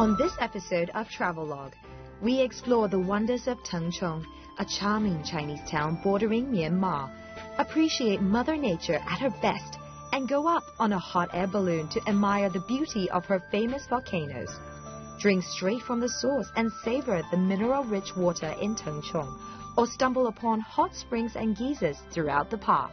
On this episode of Travelogue, we explore the wonders of Tengchong, a charming Chinese town bordering Myanmar, appreciate Mother Nature at her best, and go up on a hot air balloon to admire the beauty of her famous volcanoes. Drink straight from the source and savor the mineral-rich water in Tengchong, or stumble upon hot springs and geysers throughout the park.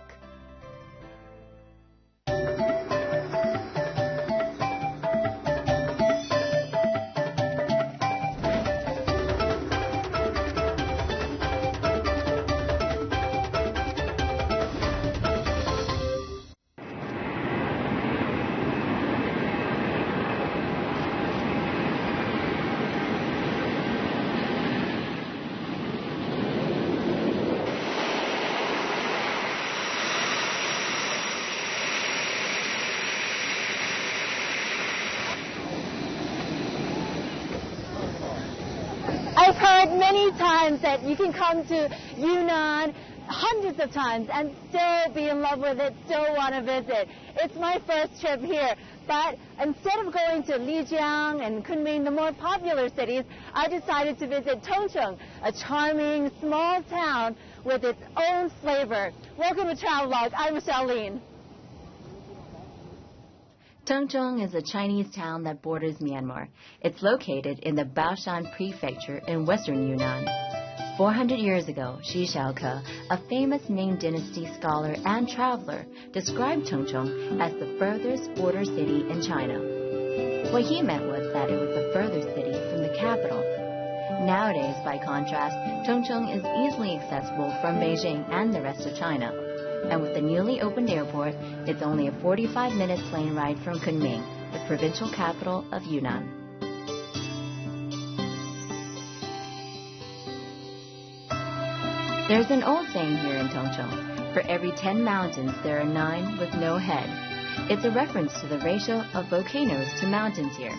I've heard many times that you can come to Yunnan hundreds of times and still be in love with it, still want to visit. It's my first trip here, but instead of going to Lijiang and Kunming, the more popular cities, I decided to visit Tengchong, a charming small town with its own flavor. Welcome to Travelogue. I'm Michelle Lin. Tengchong is a Chinese town that borders Myanmar. It's located in the Baoshan prefecture in western Yunnan. 400 years ago, Xi Xiaoke, a famous Ming Dynasty scholar and traveler, described Tengchong as the furthest border city in China. What he meant was that it was the furthest city from the capital. Nowadays, by contrast, Tengchong is easily accessible from Beijing and the rest of China. And with the newly opened airport, it's only a 45-minute plane ride from Kunming, the provincial capital of Yunnan. There's an old saying here in Tengchong: for every 10 mountains, there are 9 with no head. It's a reference to the ratio of volcanoes to mountains here.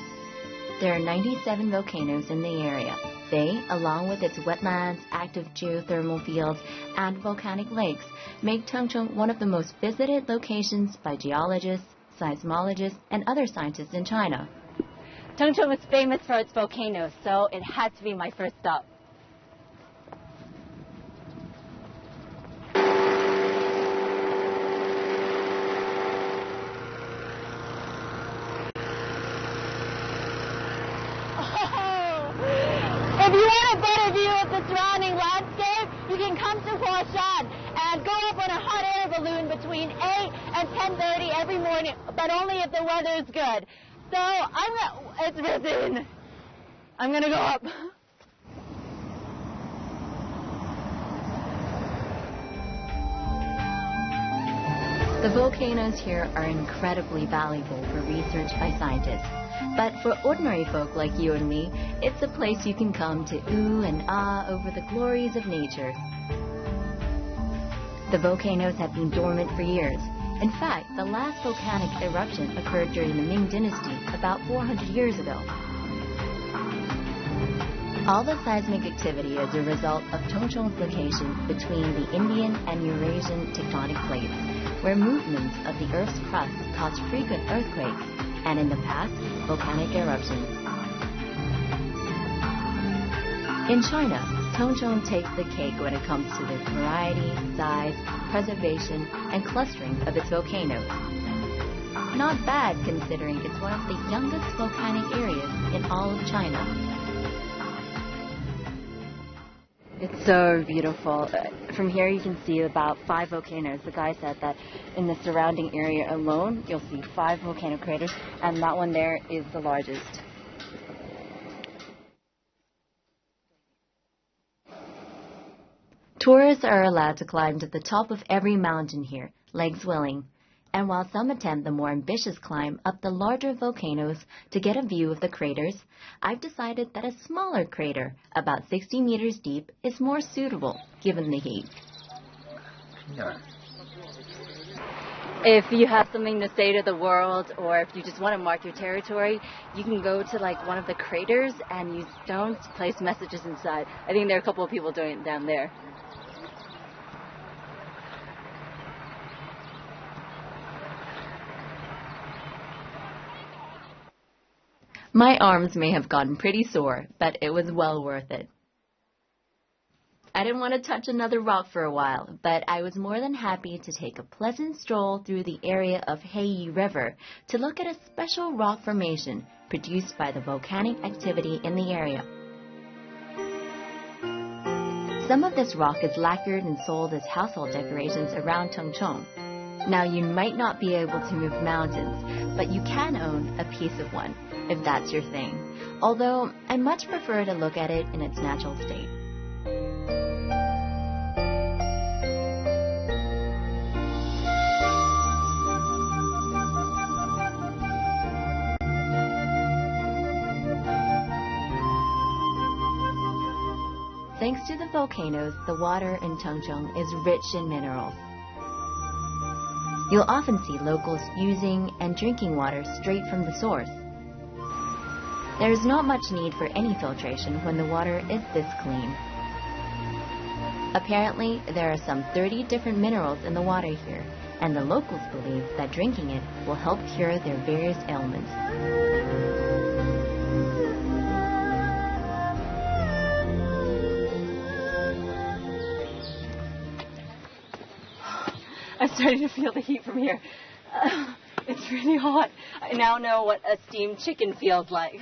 There are 97 volcanoes in the area. They, along with its wetlands, active geothermal fields, and volcanic lakes, make Tengchong one of the most visited locations by geologists, seismologists, and other scientists in China. Tengchong is famous for its volcanoes, so it had to be my first stop. If you want a better view of the surrounding landscape, you can come to Huashan and go up on a hot air balloon between 8 and 10:30 every morning, but only if the weather is good. So it's risen. I'm gonna go up. The volcanoes here are incredibly valuable for research by scientists. But for ordinary folk like you and me, it's a place you can come to ooh and ah over the glories of nature. The volcanoes have been dormant for years. In fact, the last volcanic eruption occurred during the Ming Dynasty about 400 years ago. All the seismic activity is a result of Tengchong's location between the Indian and Eurasian tectonic plates, where movements of the Earth's crust cause frequent earthquakes, and in the past, volcanic eruptions. In China, Tengchong takes the cake when it comes to the variety, size, preservation, and clustering of its volcanoes. Not bad considering it's one of the youngest volcanic areas in all of China. It's so beautiful. From here you can see about 5 volcanoes. The guy said that in the surrounding area alone, you'll see 5 volcano craters, and that one there is the largest. Tourists are allowed to climb to the top of every mountain here, legs willing. And while some attempt the more ambitious climb up the larger volcanoes to get a view of the craters, I've decided that a smaller crater, about 60 meters deep, is more suitable given the heat. If you have something to say to the world, or if you just want to mark your territory, you can go to like one of the craters and use stones to place messages inside. I think there are a couple of people doing it down there. My arms may have gotten pretty sore, but it was well worth it. I didn't want to touch another rock for a while, but I was more than happy to take a pleasant stroll through the area of Heiyi River to look at a special rock formation produced by the volcanic activity in the area. Some of this rock is lacquered and sold as household decorations around Tengchong. Now, you might not be able to move mountains, but you can own a piece of one, if that's your thing, although I much prefer to look at it in its natural state. Thanks to the volcanoes, the water in Tengchong is rich in minerals. You'll often see locals using and drinking water straight from the source. There is not much need for any filtration when the water is this clean. Apparently, there are some 30 different minerals in the water here, and the locals believe that drinking it will help cure their various ailments. I'm starting to feel the heat from here. It's really hot. I now know what a steamed chicken feels like.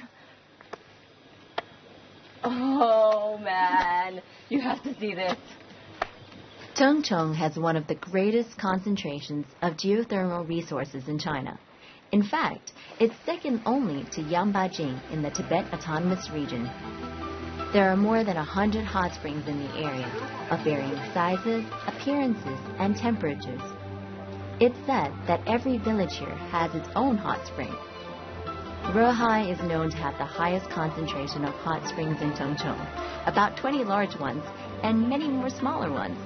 Oh, man. You have to see this. Tengchong has one of the greatest concentrations of geothermal resources in China. In fact, it's second only to Yambajing in the Tibet Autonomous Region. There are more than 100 hot springs in the area, of varying sizes, appearances, and temperatures. It's said that every village here has its own hot spring. Ruihai is known to have the highest concentration of hot springs in Tengchong, about 20 large ones, and many more smaller ones.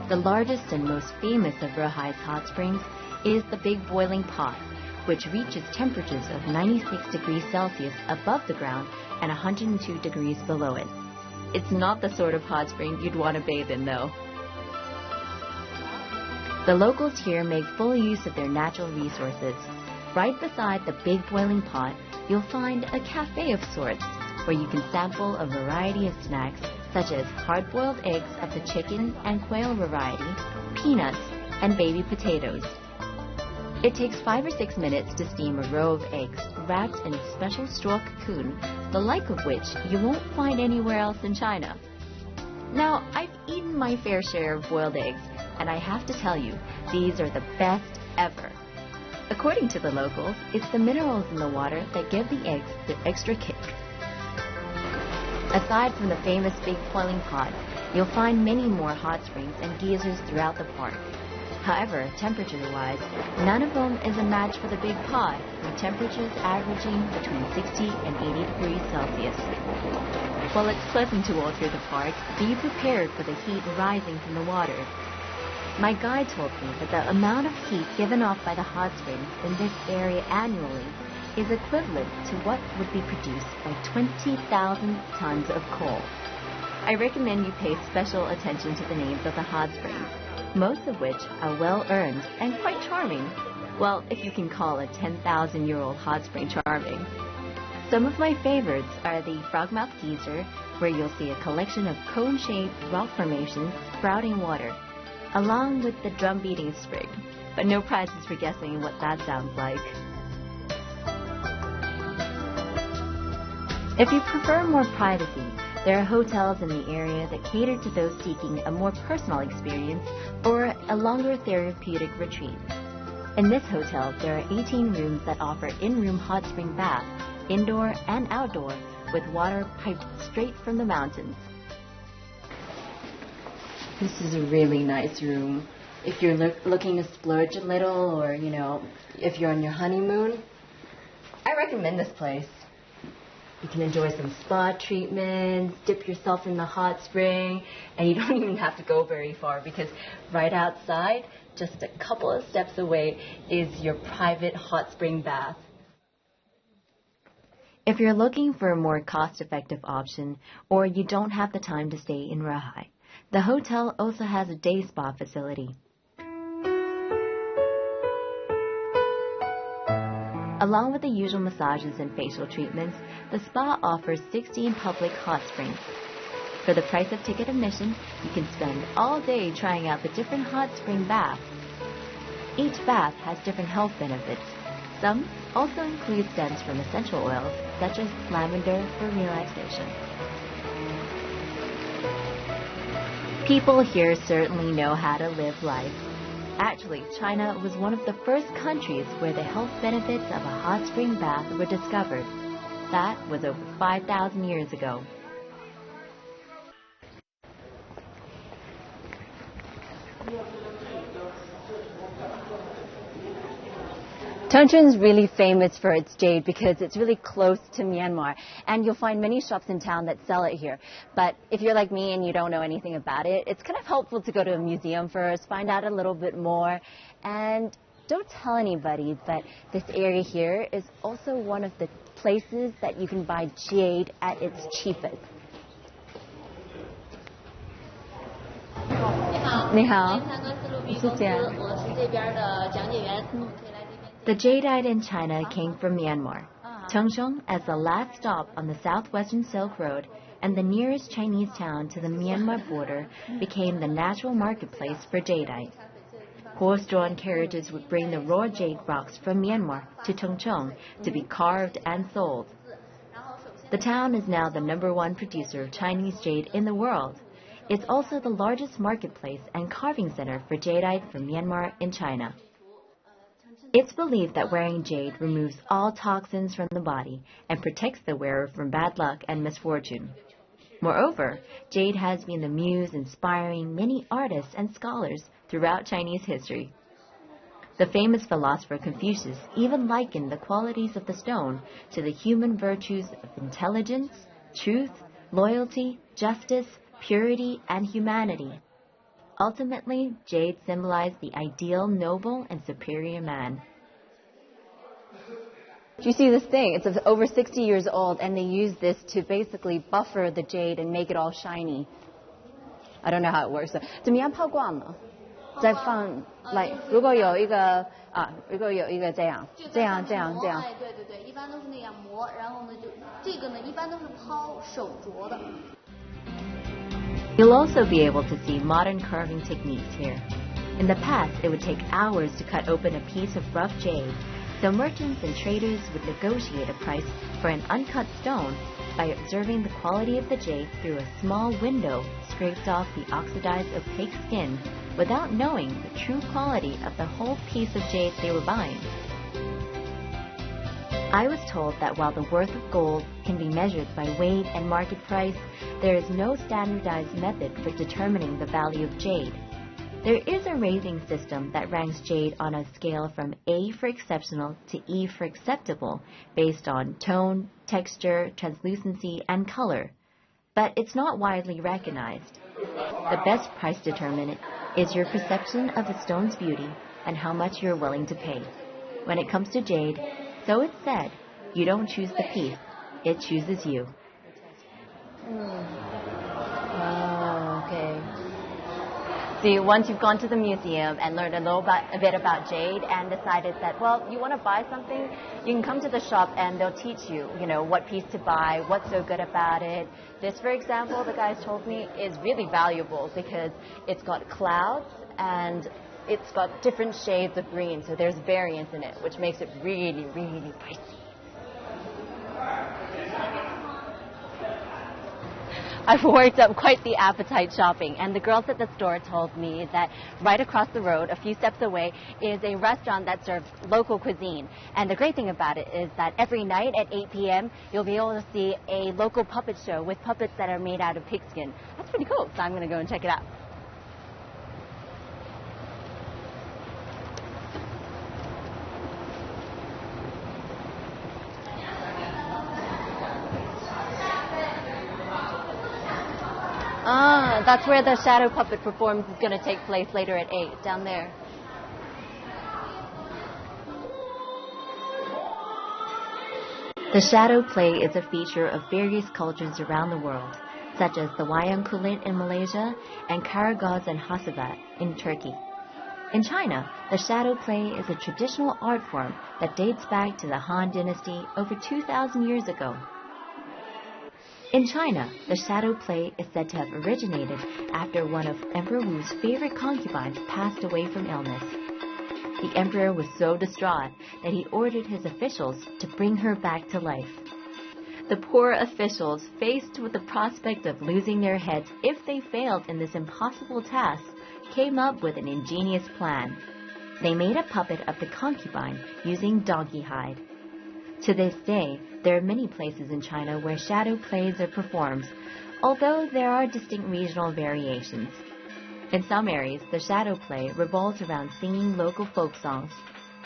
The largest and most famous of Ruihai's hot springs is the Big Boiling Pot, which reaches temperatures of 96 degrees Celsius above the ground and 102 degrees below it. It's not the sort of hot spring you'd want to bathe in, though. The locals here make full use of their natural resources. Right beside the Big Boiling Pot, you'll find a cafe of sorts, where you can sample a variety of snacks, such as hard-boiled eggs of the chicken and quail variety, peanuts, and baby potatoes. It takes 5 or 6 minutes to steam a row of eggs wrapped in a special straw cocoon, the like of which you won't find anywhere else in China. Now, I've eaten my fair share of boiled eggs, and I have to tell you, these are the best ever. According to the locals, it's the minerals in the water that give the eggs their extra kick. Aside from the famous Big Boiling Pot, you'll find many more hot springs and geysers throughout the park. However, temperature-wise, none of them is a match for the Big Pot, with temperatures averaging between 60 and 80 degrees Celsius. While it's pleasant to walk through the park, be prepared for the heat rising from the water. My guide told me that the amount of heat given off by the hot springs in this area annually is equivalent to what would be produced by 20,000 tons of coal. I recommend you pay special attention to the names of the hot springs, most of which are well-earned and quite charming. Well, if you can call a 10,000-year-old hot spring charming. Some of my favorites are the Frogmouth Geyser, where you'll see a collection of cone-shaped rock formations sprouting water, along with the drum-beating spring. But no prizes for guessing what that sounds like. If you prefer more privacy, there are hotels in the area that cater to those seeking a more personal experience or a longer therapeutic retreat. In this hotel, there are 18 rooms that offer in-room hot spring bath, indoor and outdoor, with water piped straight from the mountains. This is a really nice room. If you're looking to splurge a little, or, if you're on your honeymoon, I recommend this place. You can enjoy some spa treatments, dip yourself in the hot spring, and you don't even have to go very far because right outside, just a couple of steps away, is your private hot spring bath. If you're looking for a more cost-effective option, or you don't have the time to stay in Ruihai, the hotel also has a day spa facility. Along with the usual massages and facial treatments, the spa offers 16 public hot springs. For the price of ticket admission, you can spend all day trying out the different hot spring baths. Each bath has different health benefits. Some also include scents from essential oils, such as lavender for relaxation. People here certainly know how to live life. Actually, China was one of the first countries where the health benefits of a hot spring bath were discovered. That was over 5,000 years ago. Tongcheng is really famous for its jade because it's really close to Myanmar, and you'll find many shops in town that sell it here. But if you're like me and you don't know anything about it, it's kind of helpful to go to a museum first, find out a little bit more, and don't tell anybody, but this area here is also one of the places that you can buy jade at its cheapest. 你好，谢谢。 The jadeite in China came from Myanmar. Tongcheng, as the last stop on the southwestern Silk Road and the nearest Chinese town to the Myanmar border, became the natural marketplace for jadeite. Horse-drawn carriages would bring the raw jade rocks from Myanmar to Tongcheng to be carved and sold. The town is now the #1 producer of Chinese jade in the world. It's also the largest marketplace and carving center for jadeite from Myanmar in China. It's believed that wearing jade removes all toxins from the body and protects the wearer from bad luck and misfortune. Moreover, jade has been the muse inspiring many artists and scholars throughout Chinese history. The famous philosopher Confucius even likened the qualities of the stone to the human virtues of intelligence, truth, loyalty, justice, purity, and humanity. Ultimately, jade symbolized the ideal noble and superior man. Do you see this thing? It's over 60 years old, and they use this to basically buffer the jade and make it all shiny. I don't know how it works. 怎么样泡挂呢？再放 like 如果有一个这样。对，一般都是那样磨，然后呢就这个呢一般都是抛手镯的。 You'll also be able to see modern carving techniques here. In the past, it would take hours to cut open a piece of rough jade, so merchants and traders would negotiate a price for an uncut stone by observing the quality of the jade through a small window scraped off the oxidized opaque skin without knowing the true quality of the whole piece of jade they were buying. I was told that while the worth of gold can be measured by weight and market price, there is no standardized method for determining the value of jade. There is a rating system that ranks jade on a scale from A for exceptional to E for acceptable, based on tone, texture, translucency, and color. But it's not widely recognized. The best price determinant is your perception of the stone's beauty and how much you're willing to pay. When it comes to jade, so it's said, you don't choose the piece, it chooses you. Oh, okay. See, once you've gone to the museum and learned a bit about jade and decided that, well, you want to buy something, you can come to the shop and they'll teach you, what piece to buy, what's so good about it. This, for example, the guys told me, is really valuable because it's got clouds and it's got different shades of green, so there's variance in it, which makes it really, really pricey. I've worked up quite the appetite shopping, and the girls at the store told me that right across the road, a few steps away, is a restaurant that serves local cuisine. And the great thing about it is that every night at 8 p.m., you'll be able to see a local puppet show with puppets that are made out of pigskin. That's pretty cool, so I'm going to go and check it out. Ah, that's where the shadow puppet performance is going to take place later at 8, down there. The shadow play is a feature of various cultures around the world, such as the wayang kulit in Malaysia and Karagöz and Hasavat in Turkey. In China, the shadow play is a traditional art form that dates back to the Han Dynasty over 2,000 years ago. In China, the shadow play is said to have originated after one of Emperor Wu's favorite concubines passed away from illness. The emperor was so distraught that he ordered his officials to bring her back to life. The poor officials, faced with the prospect of losing their heads if they failed in this impossible task, came up with an ingenious plan. They made a puppet of the concubine using donkey hide. To this day, there are many places in China where shadow plays are performed, although there are distinct regional variations. In some areas, the shadow play revolves around singing local folk songs.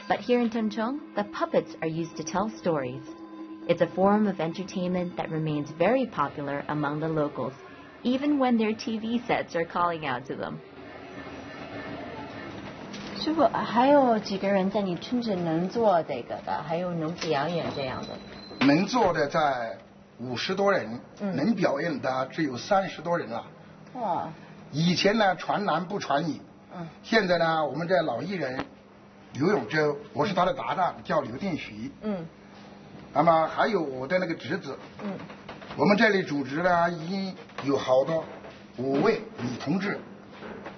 But here in Tengchong, the puppets are used to tell stories. It's a form of entertainment that remains very popular among the locals, even when their TV sets are calling out to them. 师傅，还有几个人在你村子能做这个的，还有能表演这样的？能做的在50多人，能表演的只有30多人了。哇！以前呢传男不传女，现在呢我们这老艺人刘永洲，我是他的搭档，叫刘定徐。那么还有我的那个侄子。我们这里组织呢已经有好多5位女同志、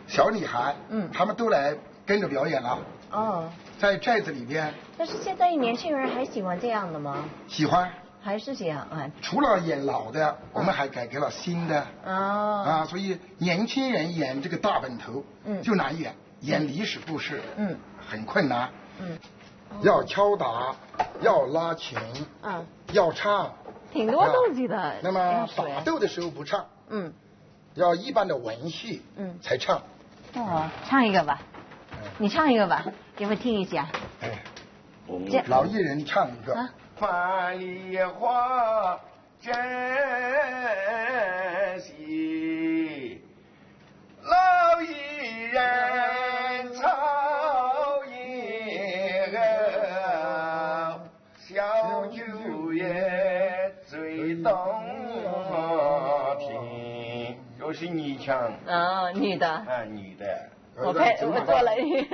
小女孩，他们都来跟着表演了。哦，在寨子里边。但是现在年轻人还喜欢这样的吗？喜欢。还是这样啊？除了演老的，我们还改革了新的。所以年轻人演这个大本头就难演，演历史故事很困难。要敲打，要拉琴，要唱，挺多东西的。那么打斗的时候不唱，要一般的文戏才唱。哦，唱一个吧，你唱一个吧，给我听一下。老艺人唱一个。樊梨花真稀，老艺人操一个，小酒也最动听。又是女腔。女的。女的。我做了。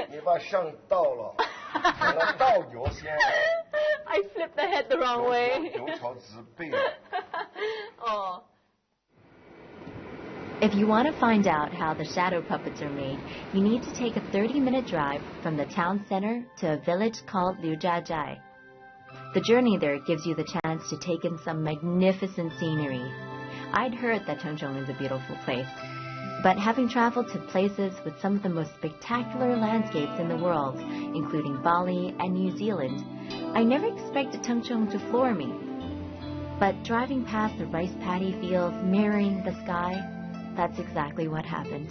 你把上倒了，成了倒油先。I flipped the head the wrong way. If you want to find out how the shadow puppets are made, you need to take a 30-minute drive from the town center to a village called Liujiajai. The journey there gives you the chance to take in some magnificent scenery. I'd heard that Tengchong is a beautiful place, but having traveled to places with some of the most spectacular landscapes in the world, including Bali and New Zealand, I never expected Tengchong to floor me. But driving past the rice paddy fields mirroring the sky, that's exactly what happened.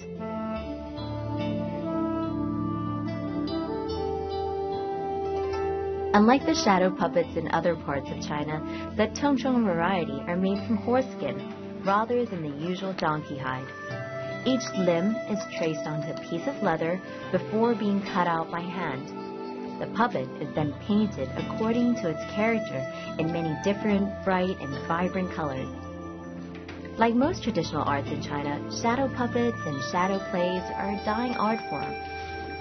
Unlike the shadow puppets in other parts of China, the Tengchong variety are made from horse skin rather than the usual donkey hide. Each limb is traced onto a piece of leather before being cut out by hand. The puppet is then painted according to its character in many different, bright, and vibrant colors. Like most traditional arts in China, shadow puppets and shadow plays are a dying art form.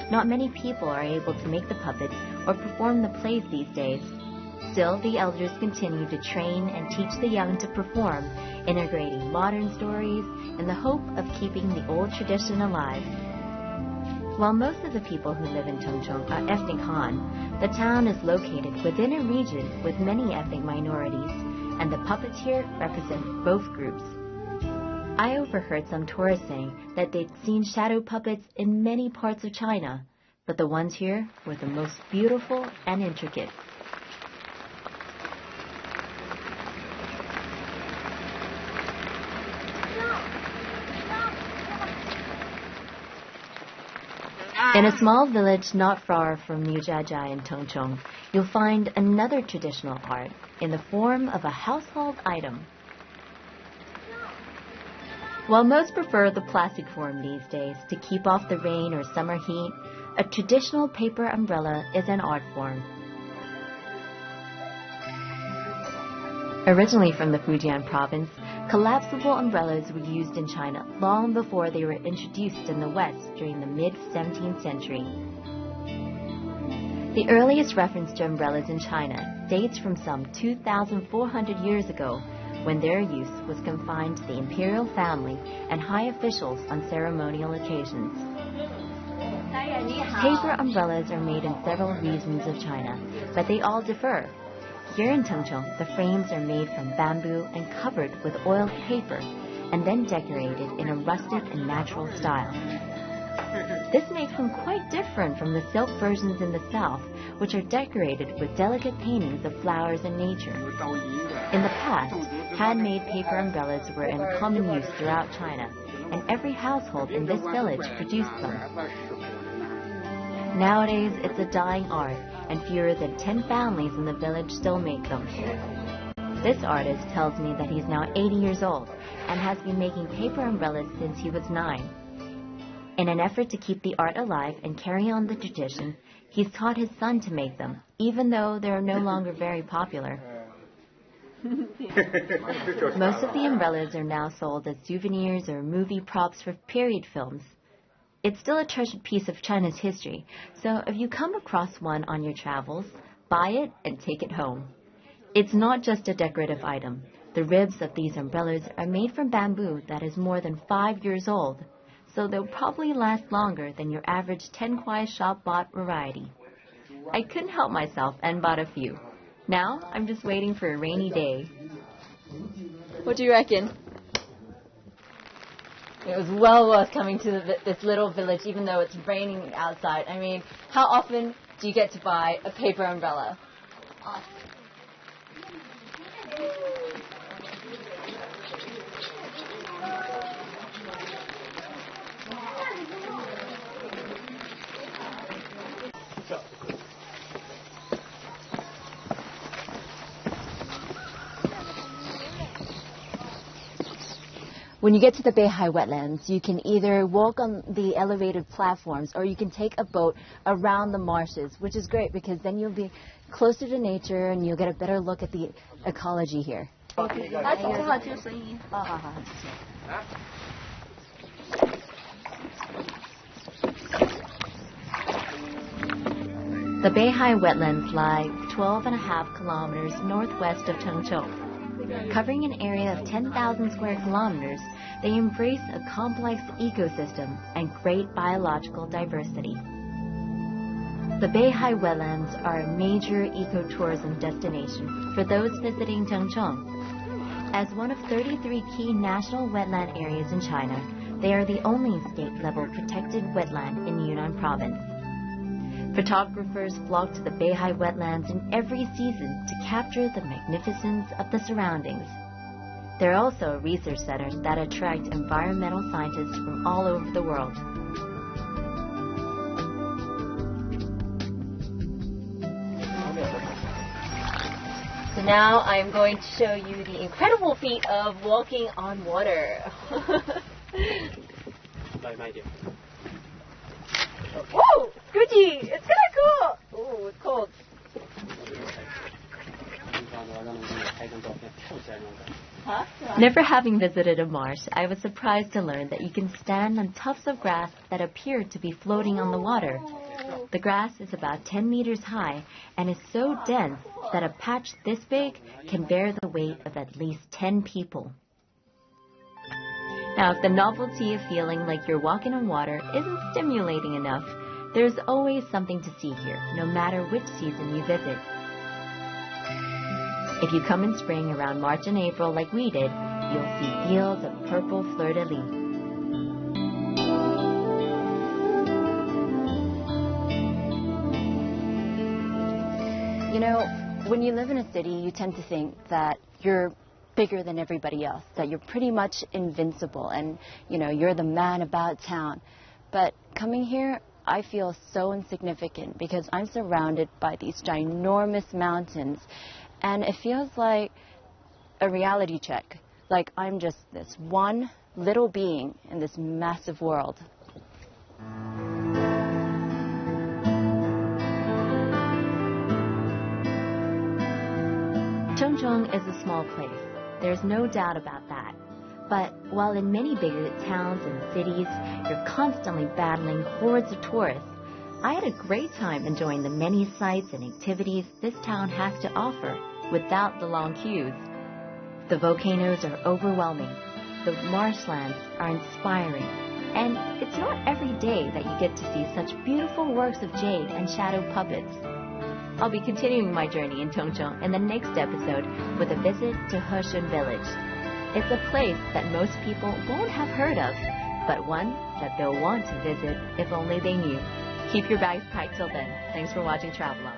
Not many people are able to make the puppets or perform the plays these days. Still, the elders continue to train and teach the young to perform, integrating modern stories in the hope of keeping the old tradition alive. While most of the people who live in Tengchong are ethnic Han, the town is located within a region with many ethnic minorities, and the puppets here represent both groups. I overheard some tourists saying that they'd seen shadow puppets in many parts of China, but the ones here were the most beautiful and intricate. In a small village not far from Liujiajai in Tengchong, you'll find another traditional art in the form of a household item. While most prefer the plastic form these days to keep off the rain or summer heat, a traditional paper umbrella is an art form. Originally from the Fujian province, collapsible umbrellas were used in China long before they were introduced in the West during the mid-17th century. The earliest reference to umbrellas in China dates from some 2,400 years ago, when their use was confined to the imperial family and high officials on ceremonial occasions. Paper umbrellas are made in several regions of China, but they all differ. Here in Tengchong, the frames are made from bamboo and covered with oiled paper, and then decorated in a rustic and natural style. This makes them quite different from the silk versions in the south, which are decorated with delicate paintings of flowers and nature. In the past, handmade paper umbrellas were in common use throughout China, and every household in this village produced them. Nowadays, it's a dying art, and fewer than 10 families in the village still make them. This artist tells me that he's now 80 years old and has been making paper umbrellas since he was 9. In an effort to keep the art alive and carry on the tradition, he's taught his son to make them, even though they're no longer very popular. Most of the umbrellas are now sold as souvenirs or movie props for period films. It's still a treasured piece of China's history, so if you come across one on your travels, buy it and take it home. It's not just a decorative item. The ribs of these umbrellas are made from bamboo that is more than 5 years old, so they'll probably last longer than your average 10 kuai shop-bought variety. I couldn't help myself and bought a few. Now I'm just waiting for a rainy day. What do you reckon? It was well worth coming to this little village, even though it's raining outside. I mean, how often do you get to buy a paper umbrella? When you get to the Beihai wetlands, you can either walk on the elevated platforms or you can take a boat around the marshes, which is great because then you'll be closer to nature and you'll get a better look at the ecology here. The Beihai wetlands lie 12.5 kilometers northwest of Tengchong. Covering an area of 10,000 square kilometers, they embrace a complex ecosystem and great biological diversity. The Beihai wetlands are a major ecotourism destination for those visiting Tengchong. As one of 33 key national wetland areas in China, they are the only state-level protected wetland in Yunnan province. Photographers flock to the Beihai wetlands in every season to capture the magnificence of the surroundings. There are also research centers that attract environmental scientists from all over the world. So now I'm going to show you the incredible feat of walking on water. Whoa! Squidgy! It's kind of cool! Oh, it's cold. Huh? Never having visited a marsh, I was surprised to learn that you can stand on tufts of grass that appear to be floating on the water. The grass is about 10 meters high and is so dense that a patch this big can bear the weight of at least 10 people. Now, if the novelty of feeling like you're walking on water isn't stimulating enough, there's always something to see here, no matter which season you visit. If you come in spring around March and April like we did, you'll see fields of purple fleur-de-lis. You know, when you live in a city, you tend to think that you're bigger than everybody else, that you're pretty much invincible and, you know, you're the man about town. But coming here, I feel so insignificant because I'm surrounded by these ginormous mountains, and it feels like a reality check, like I'm just this one little being in this massive world. Tengchong is a small place. There's no doubt about that. But while in many bigger towns and cities, you're constantly battling hordes of tourists, I had a great time enjoying the many sights and activities this town has to offer without the long queues. The volcanoes are overwhelming, the marshlands are inspiring, and it's not every day that you get to see such beautiful works of jade and shadow puppets. I'll be continuing my journey in Tongcheng in the next episode with a visit to Heshun Village. It's a place that most people won't have heard of, but one that they'll want to visit if only they knew. Keep your bags packed till then. Thanks for watching Travelogue.